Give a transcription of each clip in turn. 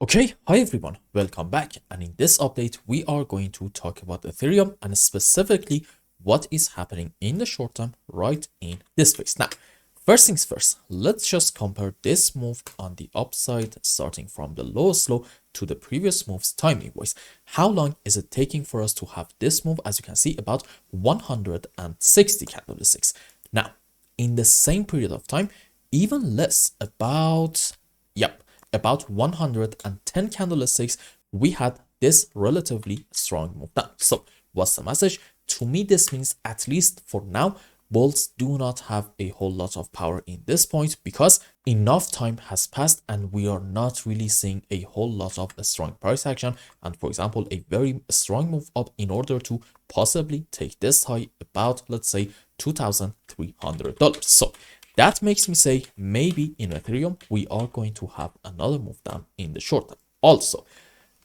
Okay, hi everyone, welcome back, and in this update we are going to talk about Ethereum and specifically what is happening in the short term right in this phase. Now, first things first, let's just compare this move on the upside starting from the lowest low to the previous move's timing wise. How long is it taking for us to have this move? As you can see, about 160 candlesticks. Now, in the same period of time, even less, about 110 candlesticks, we had this relatively strong move down. So what's the message? To me, this means, at least for now, bulls do not have a whole lot of power in this point because enough time has passed and we are not really seeing a whole lot of a strong price action and, for example, a very strong move up in order to possibly take this high about, let's say, $2,300. So that makes me say maybe in Ethereum we are going to have another move down in the short term. Also,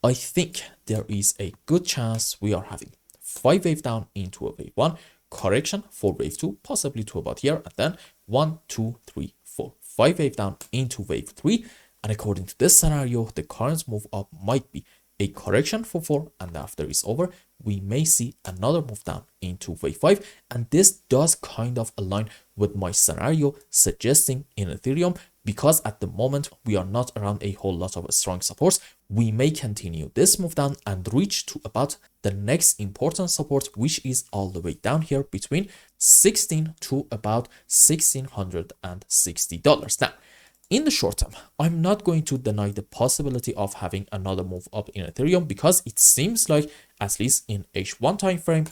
I think there is a good chance we are having 5 wave down into a wave 1, correction for wave 2, possibly to about here, and then 1, 2, 3, 4, 5 wave down into wave 3. And according to this scenario, the current move up might be a correction for 4, and after it's over, we may see another move down into wave 5. And this does kind of align with my scenario suggesting in Ethereum, because at the moment we are not around a whole lot of strong supports. We may continue this move down and reach to about the next important support, which is all the way down here between 16 to about $1,660. Now, in the short term, I'm not going to deny the possibility of having another move up in Ethereum because it seems like, at least in H1 time frame,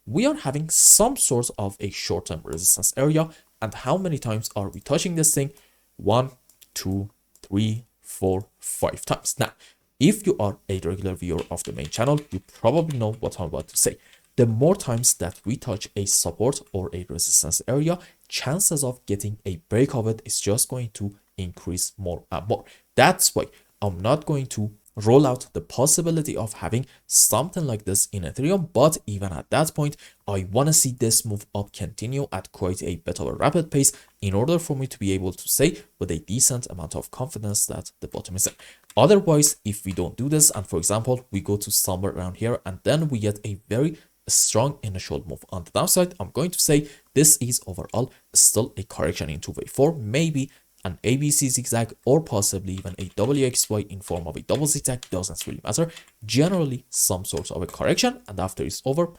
we are having some sort of a short-term resistance area. And how many times are we touching this thing? 1, 2, 3, 4, 5 times. Now, if you are a regular viewer of the main channel, you probably know what I'm about to say. The more times that we touch a support or a resistance area, chances of getting a break of it is just going to increase more and more. That's why I'm not going to roll out the possibility of having something like this in Ethereum, but even at that point, I want to see this move up continue at quite a bit of a rapid pace in order for me to be able to say with a decent amount of confidence that the bottom is in. Otherwise, if we don't do this, and for example, we go to somewhere around here and then we get a very strong initial move on the downside, I'm going to say this is overall still a correction into wave 4, maybe an ABC zigzag or possibly even a WXY in form of a double zigzag, doesn't really matter. Generally some sort of a correction, and after it's over,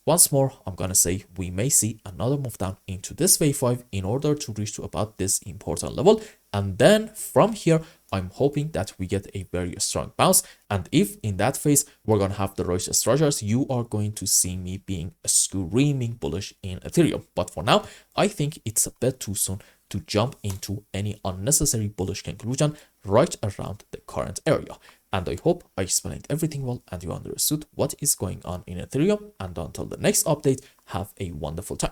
once more I'm gonna say we may see another move down into this wave 5 in order to reach to about this important level, and then from here I'm hoping that we get a very strong bounce. And if in that phase we're gonna have the right structures, you are going to see me being screaming bullish in Ethereum. But for now, I think it's a bit too soon to jump into any unnecessary bullish conclusion right around the current area. And I hope I explained everything well and you understood what is going on in Ethereum. And until the next update, have a wonderful time.